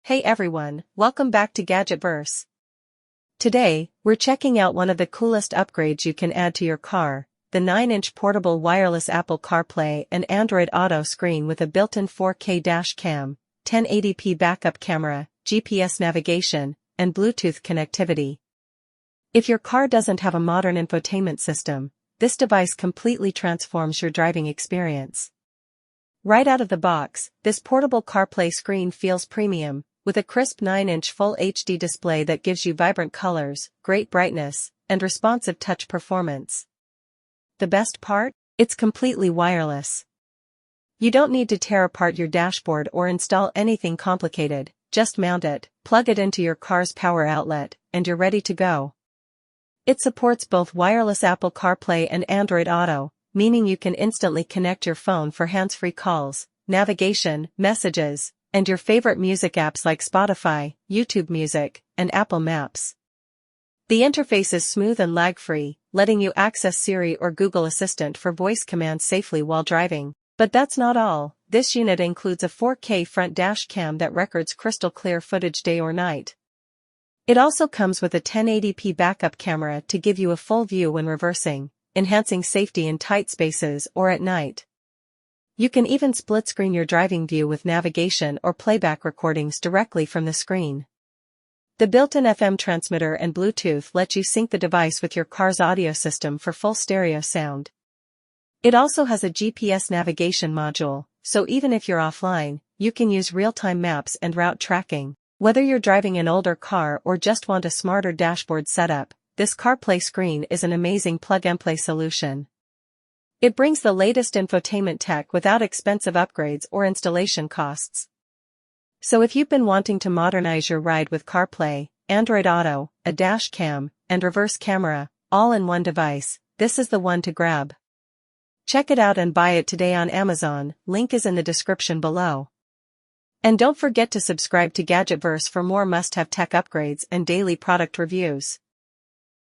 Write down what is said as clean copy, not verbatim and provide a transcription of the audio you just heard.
Hey everyone, welcome back to Gadgetverse. Today, we're checking out one of the coolest upgrades you can add to your car, the 9-inch portable wireless Apple CarPlay and Android Auto screen with a built-in 4K dash cam, 1080p backup camera, GPS navigation, and Bluetooth connectivity. If your car doesn't have a modern infotainment system, this device completely transforms your driving experience. Right out of the box, this portable CarPlay screen feels premium, with a crisp 9-inch Full HD display that gives you vibrant colors, great brightness, and responsive touch performance. The best part? It's completely wireless. You don't need to tear apart your dashboard or install anything complicated, just mount it, plug it into your car's power outlet, and you're ready to go. It supports both wireless Apple CarPlay and Android Auto, meaning you can instantly connect your phone for hands-free calls, navigation, messages, and your favorite music apps like Spotify, YouTube Music, and Apple Maps. The interface is smooth and lag-free, letting you access Siri or Google Assistant for voice commands safely while driving. But that's not all. This unit includes a 4K front dash cam that records crystal-clear footage day or night. It also comes with a 1080p backup camera to give you a full view when reversing, enhancing safety in tight spaces or at night. You can even split-screen your driving view with navigation or playback recordings directly from the screen. The built-in FM transmitter and Bluetooth let you sync the device with your car's audio system for full stereo sound. It also has a GPS navigation module, so even if you're offline, you can use real-time maps and route tracking. Whether you're driving an older car or just want a smarter dashboard setup, this CarPlay screen is an amazing plug-and-play solution. It brings the latest infotainment tech without expensive upgrades or installation costs. So if you've been wanting to modernize your ride with CarPlay, Android Auto, a dash cam, and reverse camera, all in one device, this is the one to grab. Check it out and buy it today on Amazon, link is in the description below. And don't forget to subscribe to Gadgetverse for more must-have tech upgrades and daily product reviews.